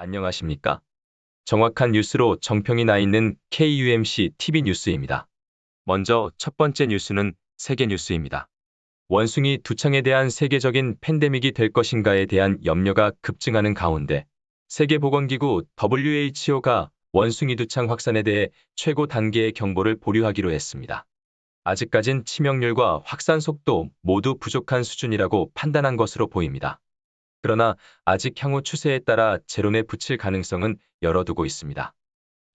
안녕하십니까? 정확한 뉴스로 정평이 나 있는 KUMC TV 뉴스입니다. 먼저 첫 번째 뉴스는 세계 뉴스입니다. 원숭이 두창에 대한 세계적인 팬데믹이 될 것인가에 대한 염려가 급증하는 가운데 세계보건기구 WHO가 원숭이 두창 확산에 대해 최고 단계의 경보를 보류하기로 했습니다. 아직까진 치명률과 확산 속도 모두 부족한 수준이라고 판단한 것으로 보입니다. 그러나 아직 향후 추세에 따라 제론에 붙일 가능성은 열어두고 있습니다.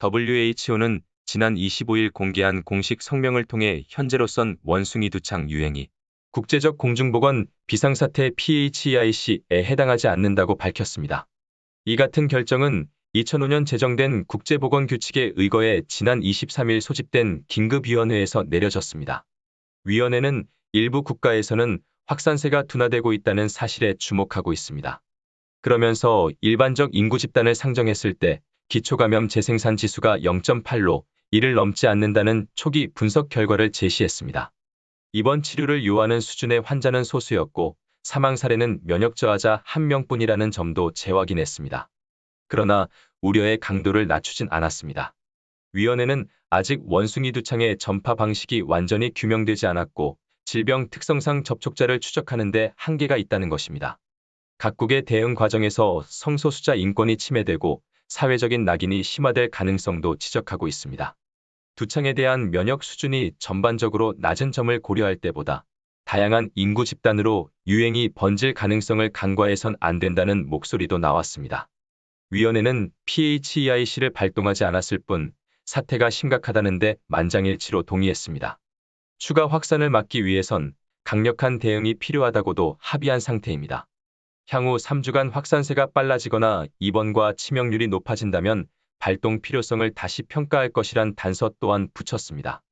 WHO는 지난 25일 공개한 공식 성명을 통해 현재로선 원숭이 두창 유행이 국제적 공중보건 비상사태 PHEIC에 해당하지 않는다고 밝혔습니다. 이 같은 결정은 2005년 제정된 국제보건규칙에 의거해 지난 23일 소집된 긴급위원회에서 내려졌습니다. 위원회는 일부 국가에서는 확산세가 둔화되고 있다는 사실에 주목하고 있습니다. 그러면서 일반적 인구 집단을 상정했을 때 기초감염 재생산 지수가 0.8로 이를 넘지 않는다는 초기 분석 결과를 제시했습니다. 입원 치료를 요하는 수준의 환자는 소수였고 사망 사례는 면역 저하자 1명뿐이라는 점도 재확인했습니다. 그러나 우려의 강도를 낮추진 않았습니다. 위원회는 아직 원숭이 두창의 전파 방식이 완전히 규명되지 않았고 질병 특성상 접촉자를 추적하는 데 한계가 있다는 것입니다. 각국의 대응 과정에서 성소수자 인권이 침해되고 사회적인 낙인이 심화될 가능성도 지적하고 있습니다. 두창에 대한 면역 수준이 전반적으로 낮은 점을 고려할 때보다 다양한 인구 집단으로 유행이 번질 가능성을 간과해선 안 된다는 목소리도 나왔습니다. 위원회는 PHEIC를 발동하지 않았을 뿐 사태가 심각하다는데 만장일치로 동의했습니다. 추가 확산을 막기 위해선 강력한 대응이 필요하다고도 합의한 상태입니다. 향후 3주간 확산세가 빨라지거나 입원과 치명률이 높아진다면 발동 필요성을 다시 평가할 것이란 단서 또한 붙였습니다.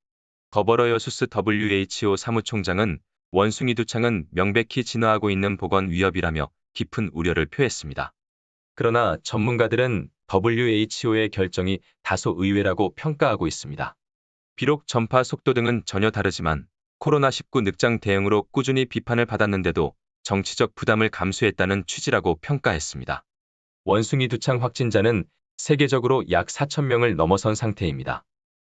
거버러여수스 WHO 사무총장은 원숭이 두창은 명백히 진화하고 있는 보건 위협이라며 깊은 우려를 표했습니다. 그러나 전문가들은 WHO의 결정이 다소 의외라고 평가하고 있습니다. 비록 전파 속도 등은 전혀 다르지만 코로나19 늑장 대응으로 꾸준히 비판을 받았는데도 정치적 부담을 감수했다는 취지라고 평가했습니다. 원숭이 두창 확진자는 세계적으로 약 4,000명을 넘어선 상태입니다.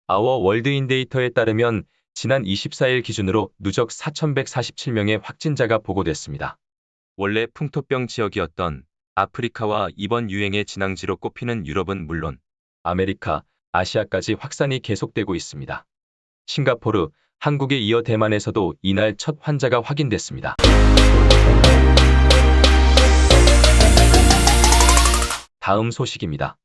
아워 월드인데이터에 따르면 지난 24일 기준으로 누적 4,147명의 확진자가 보고됐습니다. 원래 풍토병 지역이었던 아프리카와 이번 유행의 진앙지로 꼽히는 유럽은 물론 아메리카, 아시아까지 확산이 계속되고 있습니다. 싱가포르, 한국에 이어 대만에서도 이날 첫 환자가 확인됐습니다. 다음 소식입니다.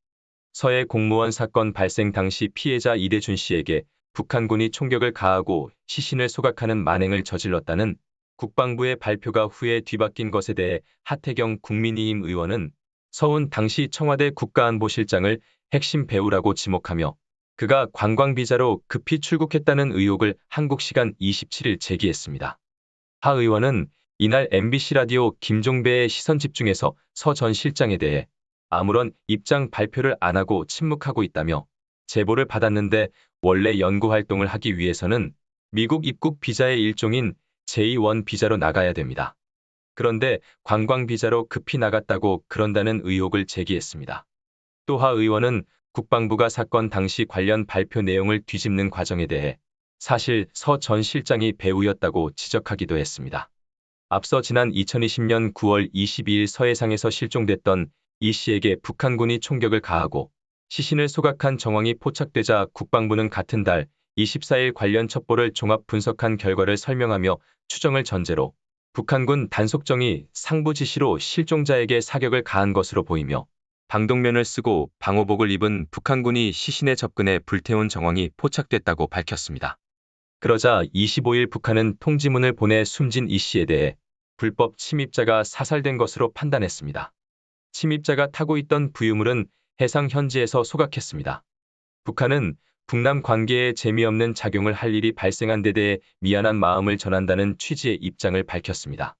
서해 공무원 사건 발생 당시 피해자 이대준 씨에게 북한군이 총격을 가하고 시신을 소각하는 만행을 저질렀다는 국방부의 발표가 후에 뒤바뀐 것에 대해 하태경 국민의힘 의원은 서훈 당시 청와대 국가안보실장을 핵심 배우라고 지목하며 그가 관광비자로 급히 출국했다는 의혹을 한국 시간 27일 제기했습니다. 하 의원은 이날 MBC 라디오 김종배의 시선집중에서 서 전 실장에 대해 아무런 입장 발표를 안 하고 침묵하고 있다며 제보를 받았는데 원래 연구활동을 하기 위해서는 미국 입국 비자의 일종인 J1 비자로 나가야 됩니다. 그런데 관광비자로 급히 나갔다고 그런다는 의혹을 제기했습니다. 또 하 의원은 국방부가 사건 당시 관련 발표 내용을 뒤집는 과정에 대해 사실 서 전 실장이 배우였다고 지적하기도 했습니다. 앞서 지난 2020년 9월 22일 서해상에서 실종됐던 이 씨에게 북한군이 총격을 가하고 시신을 소각한 정황이 포착되자 국방부는 같은 달 24일 관련 첩보를 종합 분석한 결과를 설명하며 추정을 전제로 북한군 단속정이 상부 지시로 실종자에게 사격을 가한 것으로 보이며 방독면을 쓰고 방호복을 입은 북한군이 시신에 접근해 불태운 정황이 포착됐다고 밝혔습니다. 그러자 25일 북한은 통지문을 보내 숨진 이 씨에 대해 불법 침입자가 사살된 것으로 판단했습니다. 침입자가 타고 있던 부유물은 해상 현지에서 소각했습니다. 북한은 북남 관계에 재미없는 작용을 할 일이 발생한 데 대해 미안한 마음을 전한다는 취지의 입장을 밝혔습니다.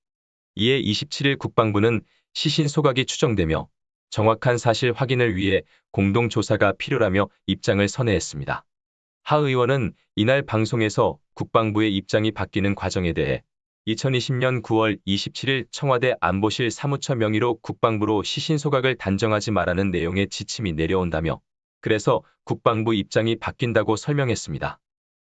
이에 27일 국방부는 시신 소각이 추정되며 정확한 사실 확인을 위해 공동조사가 필요라며 입장을 선회했습니다. 하 의원은 이날 방송에서 국방부의 입장이 바뀌는 과정에 대해 2020년 9월 27일 청와대 안보실 사무처 명의로 국방부로 시신소각을 단정하지 말라는 내용의 지침이 내려온다며 그래서 국방부 입장이 바뀐다고 설명했습니다.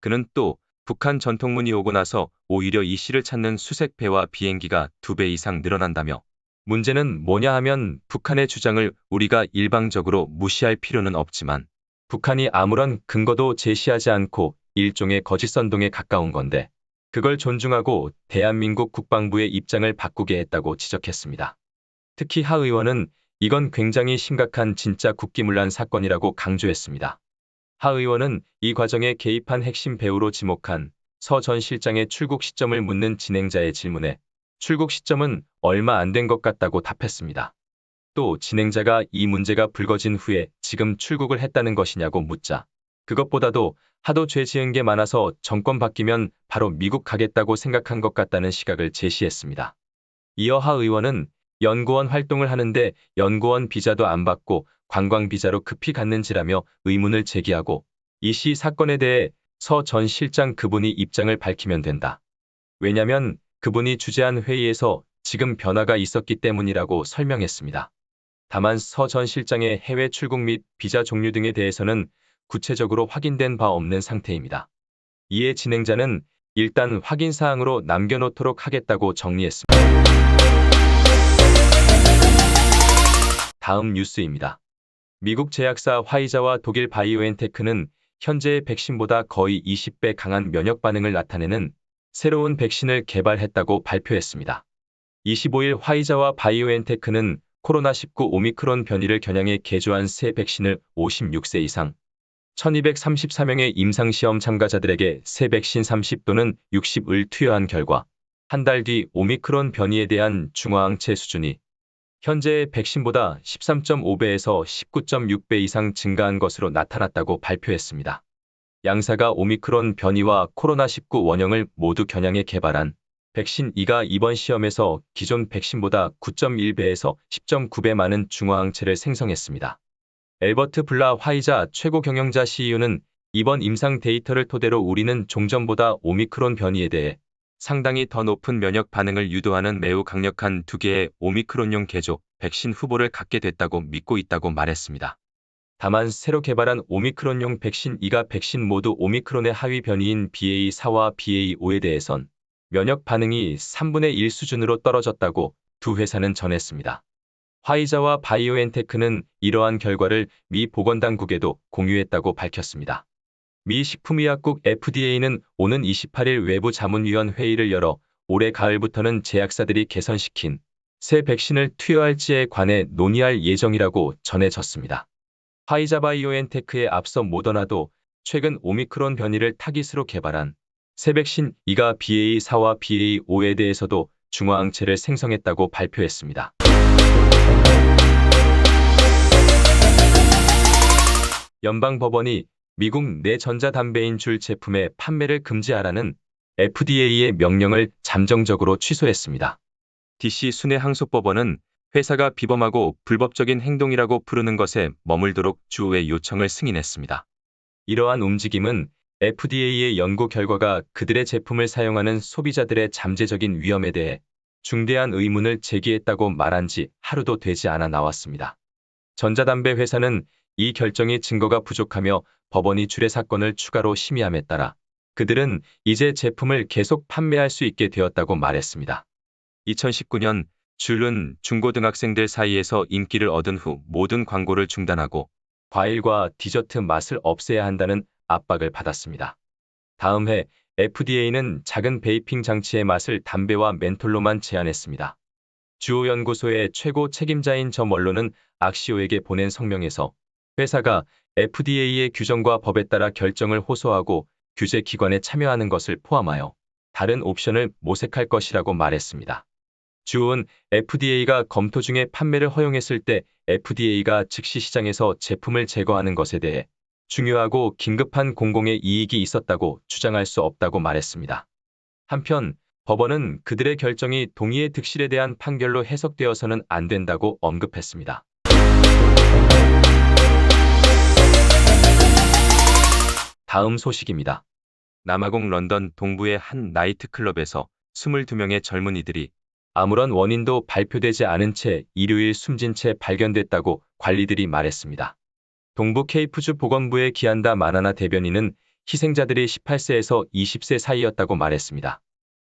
그는 또 북한 전통문이 오고 나서 오히려 이 씨를 찾는 수색 배와 비행기가 2배 이상 늘어난다며 문제는 뭐냐 하면 북한의 주장을 우리가 일방적으로 무시할 필요는 없지만 북한이 아무런 근거도 제시하지 않고 일종의 거짓 선동에 가까운 건데 그걸 존중하고 대한민국 국방부의 입장을 바꾸게 했다고 지적했습니다. 특히 하 의원은 이건 굉장히 심각한 진짜 국기문란 사건이라고 강조했습니다. 하 의원은 이 과정에 개입한 핵심 배우로 지목한 서 전 실장의 출국 시점을 묻는 진행자의 질문에 출국 시점은 얼마 안 된 것 같다고 답했습니다. 또 진행자가 이 문제가 불거진 후에 지금 출국을 했다는 것이냐고 묻자 그것보다도 하도 죄 지은 게 많아서 정권 바뀌면 바로 미국 가겠다고 생각한 것 같다는 시각을 제시했습니다. 이어 하 의원은 연구원 활동을 하는데 연구원 비자도 안 받고 관광 비자로 급히 갔는지라며 의문을 제기하고 이 씨 사건에 대해 서 전 실장 그분이 입장을 밝히면 된다. 왜냐면 그분이 주재한 회의에서 지금 변화가 있었기 때문이라고 설명했습니다. 다만 서 전 실장의 해외 출국 및 비자 종류 등에 대해서는 구체적으로 확인된 바 없는 상태입니다. 이에 진행자는 일단 확인 사항으로 남겨놓도록 하겠다고 정리했습니다. 다음 뉴스입니다. 미국 제약사 화이자와 독일 바이오엔테크는 현재의 백신보다 거의 20배 강한 면역 반응을 나타내는 새로운 백신을 개발했다고 발표했습니다. 25일 화이자와 바이오엔테크는 코로나19 오미크론 변이를 겨냥해 개조한 새 백신을 56세 이상 1234명의 임상시험 참가자들에게 새 백신 30 또는 60을 투여한 결과 한 달 뒤 오미크론 변이에 대한 중화항체 수준이 현재의 백신보다 13.5배에서 19.6배 이상 증가한 것으로 나타났다고 발표했습니다. 양사가 오미크론 변이와 코로나19 원형을 모두 겨냥해 개발한 백신 2가 이번 시험에서 기존 백신보다 9.1배에서 10.9배 많은 중화항체를 생성했습니다. 엘버트 블라 화이자 최고 경영자 CEO는 이번 임상 데이터를 토대로 우리는 종전보다 오미크론 변이에 대해 상당히 더 높은 면역 반응을 유도하는 매우 강력한 2개의 오미크론용 개조 백신 후보를 갖게 됐다고 믿고 있다고 말했습니다. 다만 새로 개발한 오미크론용 백신 2가 백신 모두 오미크론의 하위 변이인 BA4와 BA5에 대해선 면역 반응이 3분의 1 수준으로 떨어졌다고 두 회사는 전했습니다. 화이자와 바이오엔테크는 이러한 결과를 미 보건당국에도 공유했다고 밝혔습니다. 미 식품의약국 FDA는 오는 28일 외부 자문위원 회의를 열어 올해 가을부터는 제약사들이 개선시킨 새 백신을 투여할지에 관해 논의할 예정이라고 전해졌습니다. 화이자 바이오엔테크에 앞서 모더나도 최근 오미크론 변이를 타깃으로 개발한 새 백신 2가 BA4와 BA5에 대해서도 중화항체를 생성했다고 발표했습니다. 연방법원이 미국 내 전자담배인 줄 제품의 판매를 금지하라는 FDA의 명령을 잠정적으로 취소했습니다. DC 순회항소법원은 회사가 비범하고 불법적인 행동이라고 부르는 것에 머물도록 주의 요청을 승인했습니다. 이러한 움직임은 FDA의 연구 결과가 그들의 제품을 사용하는 소비자들의 잠재적인 위험에 대해 중대한 의문을 제기했다고 말한 지 하루도 되지 않아 나왔습니다. 전자담배 회사는 이 결정이 증거가 부족하며 법원이 주례 사건을 추가로 심의함에 따라 그들은 이제 제품을 계속 판매할 수 있게 되었다고 말했습니다. 2019년 줄은 중고등학생들 사이에서 인기를 얻은 후 모든 광고를 중단하고 과일과 디저트 맛을 없애야 한다는 압박을 받았습니다. 다음 해 FDA는 작은 베이핑 장치의 맛을 담배와 멘톨로만 제한했습니다. 주요 연구소의 최고 책임자인 점 원로는 악시오에게 보낸 성명에서 회사가 FDA의 규정과 법에 따라 결정을 호소하고 규제 기관에 참여하는 것을 포함하여 다른 옵션을 모색할 것이라고 말했습니다. 주은 FDA가 검토 중에 판매를 허용했을 때 FDA가 즉시 시장에서 제품을 제거하는 것에 대해 중요하고 긴급한 공공의 이익이 있었다고 주장할 수 없다고 말했습니다. 한편 법원은 그들의 결정이 동의의 득실에 대한 판결로 해석되어서는 안 된다고 언급했습니다. 다음 소식입니다. 남아공 런던 동부의 한 나이트클럽에서 22명의 젊은이들이 아무런 원인도 발표되지 않은 채 일요일 숨진 채 발견됐다고 관리들이 말했습니다. 동부 케이프주 보건부의 기안다 마나나 대변인은 희생자들이 18세에서 20세 사이였다고 말했습니다.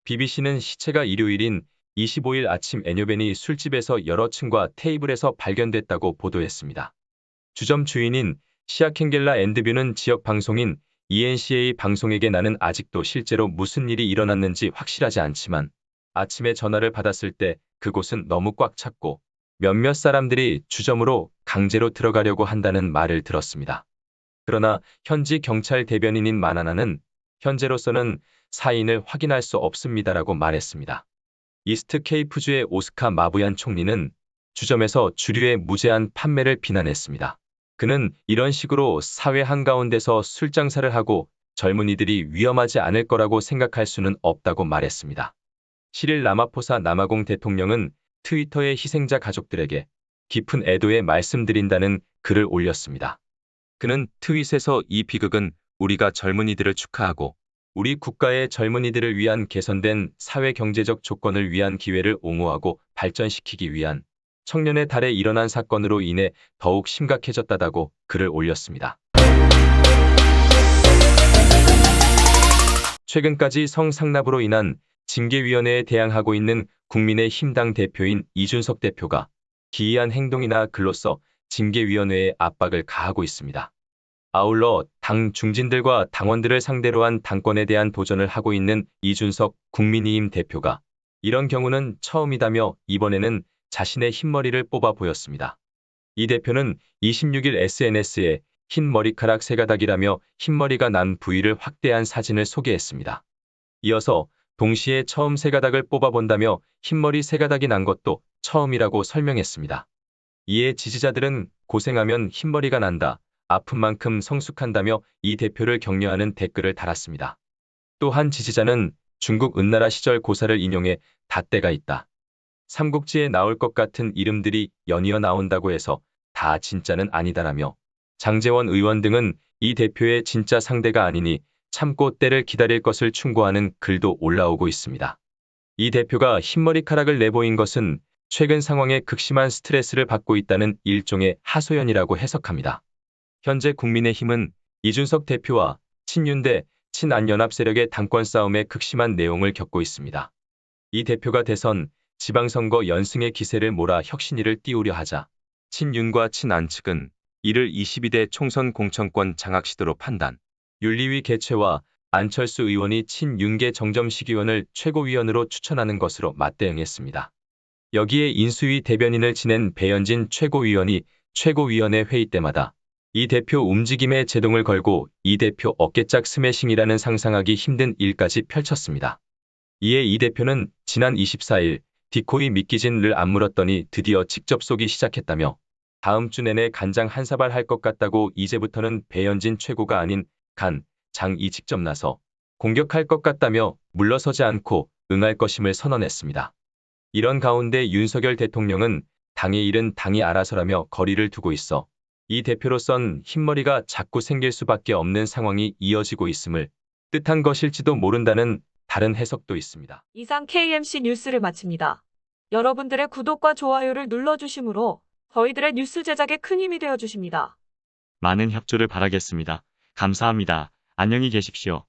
BBC는 시체가 일요일인 25일 아침 애뇨벤이 술집에서 여러 층과 테이블에서 발견됐다고 보도했습니다. 주점 주인인 시아켄겔라 앤드뷰는 지역 방송인 ENCA 방송에게 나는 아직도 실제로 무슨 일이 일어났는지 확실하지 않지만 아침에 전화를 받았을 때 그곳은 너무 꽉 찼고 몇몇 사람들이 주점으로 강제로 들어가려고 한다는 말을 들었습니다. 그러나 현지 경찰 대변인인 마나나는 현재로서는 사인을 확인할 수 없습니다라고 말했습니다. 이스트 케이프주의 오스카 마부얀 총리는 주점에서 주류의 무제한 판매를 비난했습니다. 그는 이런 식으로 사회 한가운데서 술 장사를 하고 젊은이들이 위험하지 않을 거라고 생각할 수는 없다고 말했습니다. 시릴 라마포사 남아공 대통령은 트위터에 희생자 가족들에게 깊은 애도의 말씀드린다는 글을 올렸습니다. 그는 트윗에서 이 비극은 우리가 젊은이들을 축하하고 우리 국가의 젊은이들을 위한 개선된 사회 경제적 조건을 위한 기회를 옹호하고 발전시키기 위한 청년의 달에 일어난 사건으로 인해 더욱 심각해졌다고 글을 올렸습니다. 최근까지 성상납으로 인한 징계위원회에 대항하고 있는 국민의힘당 대표인 이준석 대표가 기이한 행동이나 글로써 징계위원회에 압박을 가하고 있습니다. 아울러 당 중진들과 당원들을 상대로 한 당권에 대한 도전을 하고 있는 이준석 국민의힘 대표가 이런 경우는 처음이다며 이번에는 자신의 흰머리를 뽑아 보였습니다. 이 대표는 26일 SNS에 흰 머리카락 세 가닥이라며 흰머리가 난 부위를 확대한 사진을 소개했습니다. 이어서 동시에 처음 세 가닥을 뽑아본다며 흰머리 세 가닥이 난 것도 처음이라고 설명했습니다. 이에 지지자들은 고생하면 흰머리가 난다, 아픈 만큼 성숙한다며 이 대표를 격려하는 댓글을 달았습니다. 또 한 지지자는 중국 은나라 시절 고사를 인용해 닷대가 있다. 삼국지에 나올 것 같은 이름들이 연이어 나온다고 해서 다 진짜는 아니다라며 장제원 의원 등은 이 대표의 진짜 상대가 아니니 참고 때를 기다릴 것을 충고하는 글도 올라오고 있습니다. 이 대표가 흰머리카락을 내보인 것은 최근 상황에 극심한 스트레스를 받고 있다는 일종의 하소연이라고 해석합니다. 현재 국민의힘은 이준석 대표와 친윤대, 친안연합 세력의 당권 싸움에 극심한 내용을 겪고 있습니다. 이 대표가 대선, 지방선거 연승의 기세를 몰아 혁신위를 띄우려 하자 친윤과 친안 측은 이를 22대 총선 공천권 장악 시도로 판단, 윤리위 개최와 안철수 의원이 친윤계 정점식위원을 최고위원으로 추천하는 것으로 맞대응했습니다. 여기에 인수위 대변인을 지낸 배현진 최고위원이 최고위원회 회의 때마다 이 대표 움직임에 제동을 걸고 이 대표 어깨짝 스매싱이라는 상상하기 힘든 일까지 펼쳤습니다. 이에 이 대표는 지난 24일 디코이 믿기진을 안 물었더니 드디어 직접 쏘기 시작했다며 다음 주 내내 간장 한 사발 할 것 같다고 이제부터는 배현진 최고가 아닌 간, 장이 직접 나서 공격할 것 같다며 물러서지 않고 응할 것임을 선언했습니다. 이런 가운데 윤석열 대통령은 당의 일은 당이 알아서라며 거리를 두고 있어 이 대표로선 흰머리가 자꾸 생길 수밖에 없는 상황이 이어지고 있음을 뜻한 것일지도 모른다는 다른 해석도 있습니다. 이상 KMC 뉴스를 마칩니다. 여러분들의 구독과 좋아요를 눌러주시므로 저희들의 뉴스 제작에 큰 힘이 되어주십니다. 많은 협조를 바라겠습니다. 감사합니다. 안녕히 계십시오.